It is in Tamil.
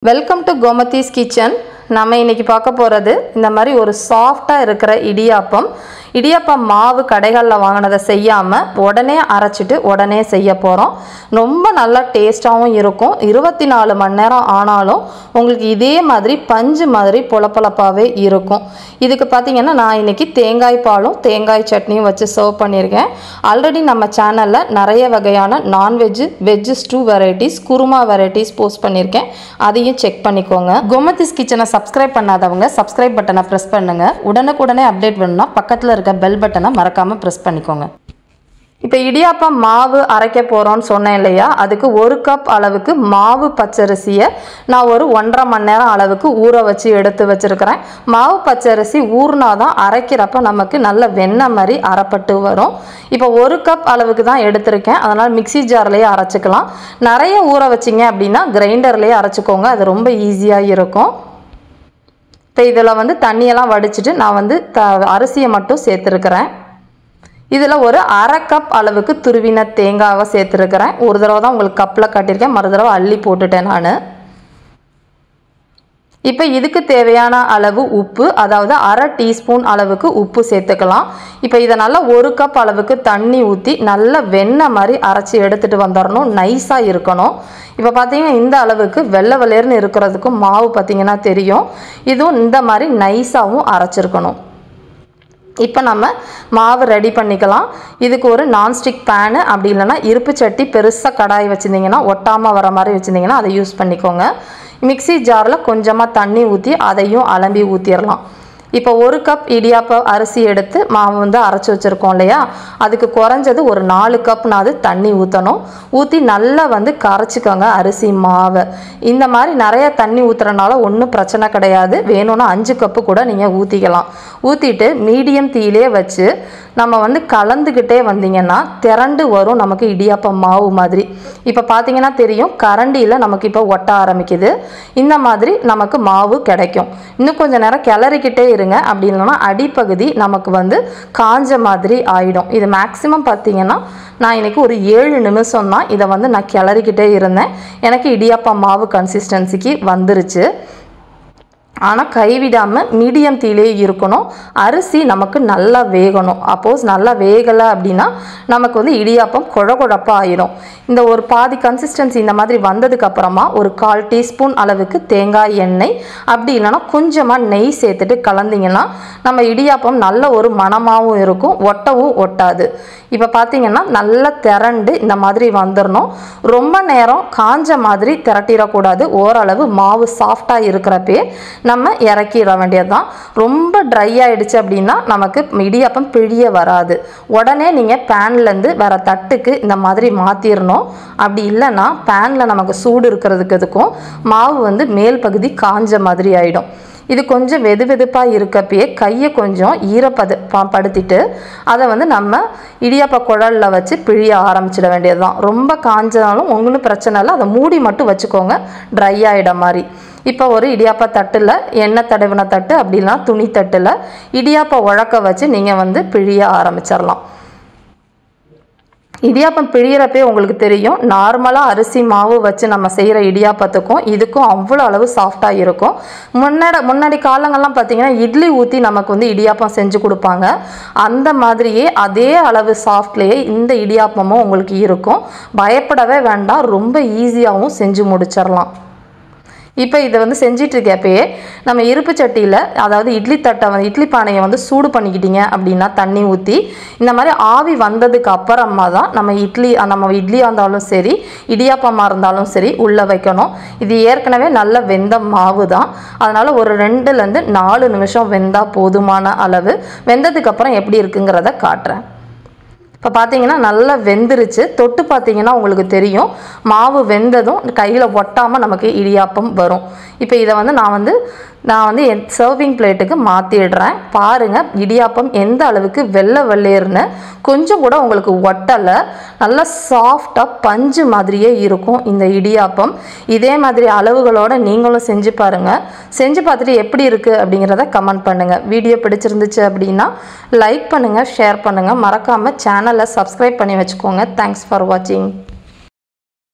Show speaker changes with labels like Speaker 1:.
Speaker 1: Welcome to Gomathi's kitchen. நம்ம இன்னைக்கு பார்க்க போகிறது இந்த மாதிரி ஒரு சாஃப்டாக இருக்கிற இடியாப்பம் மாவு கடைகளில் வாங்கினதை செய்யாமல் உடனே அரைச்சிட்டு உடனே செய்ய போகிறோம். ரொம்ப நல்லா டேஸ்ட்டாகவும் இருக்கும். 24 மணி நேரம் ஆனாலும் உங்களுக்கு இதே மாதிரி பஞ்சு மாதிரி பொலப்பொலப்பாகவே இருக்கும். இதுக்கு பார்த்திங்கன்னா நான் இன்றைக்கி தேங்காய் பாலும் தேங்காய் சட்னியும் வச்சு சர்வ் பண்ணியிருக்கேன். ஆல்ரெடி நம்ம சேனலில் நிறைய வகையான நான்வெஜ்ஜு வெஜ்ஜு ஸ்டூ வெரைட்டிஸ் குருமா வெரைட்டிஸ் போஸ்ட் பண்ணியிருக்கேன். அதையும் செக் பண்ணிக்கோங்க. கோமதிஸ் கிச்சனை சப்ஸ்கிரைப் பண்ணாதவங்க சப்ஸ்கிரைப் பட்டனை ப்ரெஸ் பண்ணுங்கள். உடனுக்குடனே அப்டேட் வேணும்னா பக்கத்தில் இருக்க பெல் பட்டனை மறக்காமல் ப்ரெஸ் பண்ணிக்கோங்க. இப்போ இடியாப்பம் மாவு அரைக்க போகிறோன்னு சொன்னேன் இல்லையா, அதுக்கு 1 கப் அளவுக்கு மாவு பச்சரிசியை நான் ஒரு 1.5 மணி நேரம் அளவுக்கு ஊற வச்சு எடுத்து வச்சுருக்கிறேன். மாவு பச்சரிசி ஊறினாதான் அரைக்கிறப்ப நமக்கு நல்ல வெண்ணெய் மாதிரி அரைப்பட்டு வரும். இப்போ 1 கப் அளவுக்கு தான் எடுத்திருக்கேன். அதனால் மிக்சி ஜார்லேயே அரைச்சிக்கலாம். நிறைய ஊற வச்சிங்க அப்படின்னா கிரைண்டர்லேயே அரைச்சிக்கோங்க, அது ரொம்ப ஈஸியாக இருக்கும். இப்போ இதில் தண்ணியெல்லாம் வடிச்சிட்டு நான் அரிசியை மட்டும் சேர்த்துருக்கிறேன். இதில் ஒரு 1/2 கப் அளவுக்கு துருவின தேங்காவை சேர்த்துருக்கிறேன். ஒரு தடவை தான் உங்களுக்கு கப்பில் காட்டியிருக்கேன், மறு தடவை அள்ளி போட்டுட்டேன் நான். இப்போ இதுக்கு தேவையான அளவு உப்பு, அதாவது 1/2 டீஸ்பூன் அளவுக்கு உப்பு சேர்த்துக்கலாம். இப்போ இதை நல்லா 1 கப் அளவுக்கு தண்ணி ஊற்றி நல்லா வெண்ணெய் மாதிரி அரைச்சி எடுத்துகிட்டு வந்துடணும். நைஸாக இருக்கணும். இப்போ பார்த்தீங்கன்னா இந்த அளவுக்கு வெள்ளை வெள்ளையர்னு இருக்கிறதுக்கும் மாவு பார்த்திங்கன்னா தெரியும். இதுவும் இந்த மாதிரி நைஸாகவும் அரைச்சிருக்கணும். இப்போ நம்ம மாவு ரெடி பண்ணிக்கலாம். இதுக்கு ஒரு நான்ஸ்டிக் பேனு அப்படி இல்லைன்னா இருப்பு சட்டி பெருசாக கடாய் வச்சுருந்தீங்கன்னா ஒட்டாமல் வர மாதிரி வச்சுருந்தீங்கன்னா அதை யூஸ் பண்ணிக்கோங்க. மிக்சி ஜாரில் கொஞ்சமாக தண்ணி ஊற்றி அதையும் அலம்பி ஊற்றிடலாம். இப்போ 1 கப் இடியாப்ப அரிசி எடுத்து மாவு அரைச்சி வச்சுருக்கோம் இல்லையா, அதுக்கு குறைஞ்சது ஒரு 4 கப்னாவது தண்ணி ஊற்றணும். ஊற்றி நல்லா கரைச்சிக்கோங்க அரிசி மாவை. இந்த மாதிரி நிறைய தண்ணி ஊற்றுறனால ஒன்றும் பிரச்சனை கிடையாது. வேணும்னா 5 கப்பு கூட நீங்கள் ஊற்றிக்கலாம். ஊற்றிட்டு மீடியம் தீயிலே வச்சு நம்ம கலந்துக்கிட்டே வந்தீங்கன்னா திரண்டு வரும் நமக்கு இடியாப்பம் மாவு மாதிரி. இப்போ பார்த்தீங்கன்னா தெரியும், கரண்டியில் நமக்கு இப்போ ஒட்ட ஆரம்பிக்குது. இந்த மாதிரி நமக்கு மாவு கிடைக்கும். இன்னும் கொஞ்சம் நேரம் கிளறிக்கிட்டே இருங்க, அப்படி இல்லைன்னா அடிப்பகுதி நமக்கு காஞ்ச மாதிரி ஆகிடும். இது மேக்ஸிமம் பார்த்தீங்கன்னா நான் இன்றைக்கி ஒரு 7 நிமிஷம் தான் இதை நான் கிளறிக்கிட்டே இருந்தேன். எனக்கு இடியாப்பம் மாவு கன்சிஸ்டன்சிக்கு வந்துருச்சு. ஆனால் கைவிடாமல் மீடியம் தீயிலே இருக்கணும். அரிசி நமக்கு நல்லா வேகணும். அப்போஸ் நல்லா வேகலை அப்படின்னா நமக்கு இடியாப்பம் குழகுழப்பாக ஆயிடும். இந்த ஒரு பாதி கன்சிஸ்டன்சி இந்த மாதிரி வந்ததுக்கப்புறமா ஒரு 1/4 டீஸ்பூன் அளவுக்கு தேங்காய் எண்ணெய் அப்படி இல்லைன்னா கொஞ்சமாக நெய் சேர்த்துட்டு கலந்திங்கன்னா நம்ம இடியாப்பம் நல்ல ஒரு மணமாகவும் இருக்கும், ஒட்டவும் ஒட்டாது. இப்போ பார்த்தீங்கன்னா நல்லா திரண்டு இந்த மாதிரி வந்துடணும். ரொம்ப நேரம் காஞ்ச மாதிரி திரட்டிடக்கூடாது. ஓரளவு மாவு சாஃப்டாக இருக்கிறப்பே நம்ம இறக்கிட வேண்டியது தான். ரொம்ப ட்ரை ஆகிடுச்சு அப்படின்னா நமக்கு இடியாப்பம் பிழிய வராது. உடனே நீங்கள் பேன்லேருந்து வேறு தட்டுக்கு இந்த மாதிரி மாற்றிடணும். அப்படி இல்லைன்னா பேனில் நமக்கு சூடு இருக்கிறதுக்கு இதுக்கும் மாவு மேல் பகுதி காஞ்ச மாதிரி ஆகிடும். இது கொஞ்சம் வெது வெதுப்பாக இருக்கப்பயே கையை கொஞ்சம் ஈரப்படுத்திட்டு அதை நம்ம இடியாப்ப குழலில் வச்சு பிழிய ஆரம்பிச்சிட வேண்டியது தான். ரொம்ப காஞ்சனாலும் ஒன்றும் பிரச்சனை இல்லை, அதை மூடி மட்டும் வச்சுக்கோங்க ட்ரை ஆகிட மாதிரி. இப்போ ஒரு இடியாப்ப தட்டில் எண்ணெய் தடவின தட்டு அப்படி இல்லைனா துணி தட்டில் இடியாப்ப உழக்க வச்சு நீங்கள் பிழிய ஆரம்பிச்சிடலாம். இடியாப்பம் பிழியறப்பே உங்களுக்கு தெரியும், நார்மலாக அரிசி மாவு வச்சு நம்ம செய்கிற இடியாப்பத்துக்கும் இதுக்கும் அவ்வளோ அளவு சாஃப்டாக இருக்கும். முன்னாடி காலங்கள்லாம் பார்த்தீங்கன்னா இட்லி ஊற்றி நமக்கு இடியாப்பம் செஞ்சு கொடுப்பாங்க. அந்த மாதிரியே அதே அளவு சாஃப்ட்லேயே இந்த இடியாப்பமும் உங்களுக்கு இருக்கும். பயப்படவே வேண்டாம், ரொம்ப ஈஸியாகவும் செஞ்சு முடிச்சிடலாம். இப்போ இதை செஞ்சிட்ருக்கப்பயே நம்ம இருப்பு சட்டியில், அதாவது இட்லி தட்டை இட்லி பானையை சூடு பண்ணிக்கிட்டீங்க அப்படின்னா தண்ணி ஊற்றி இந்த மாதிரி ஆவி வந்ததுக்கு அப்புறமா தான் நம்ம இட்லியாக இருந்தாலும் சரி இடியாப்பமாக இருந்தாலும் சரி உள்ளே வைக்கணும். இது ஏற்கனவே நல்ல வெந்த மாவு தான், அதனால் ஒரு 2லேருந்து 4 நிமிஷம் வெந்தால் போதுமான அளவு. வெந்ததுக்கப்புறம் எப்படி இருக்குங்கிறத காட்டுறேன். இப்போ பார்த்தீங்கன்னா நல்லா வெந்துருச்சு. தொட்டு பார்த்தீங்கன்னா உங்களுக்கு தெரியும் மாவு வெந்ததும் கையில் ஒட்டாமல் நமக்கு இடியாப்பம் வரும். இப்போ இதை நான் என் சர்விங் பிளேட்டுக்கு மாற்றிடுறேன். பாருங்கள் இடியாப்பம் எந்த அளவுக்கு வெள்ளை வெள்ளையர்னு, கொஞ்சம் கூட உங்களுக்கு ஒட்டலை, நல்லா சாஃப்டாக பஞ்சு மாதிரியே இருக்கும் இந்த இடியாப்பம். இதே மாதிரி அளவுகளோடு நீங்களும் செஞ்சு பாருங்கள். செஞ்சு பார்த்துட்டு எப்படி இருக்குது அப்படிங்கிறத கமெண்ட் பண்ணுங்கள். வீடியோ பிடிச்சிருந்துச்சு அப்படின்னா லைக் பண்ணுங்கள், ஷேர் பண்ணுங்கள். மறக்காமல் சேனலை சப்ஸ்கிரைப் பண்ணி வச்சுக்கோங்க. தேங்க்ஸ் ஃபார் வாட்சிங்.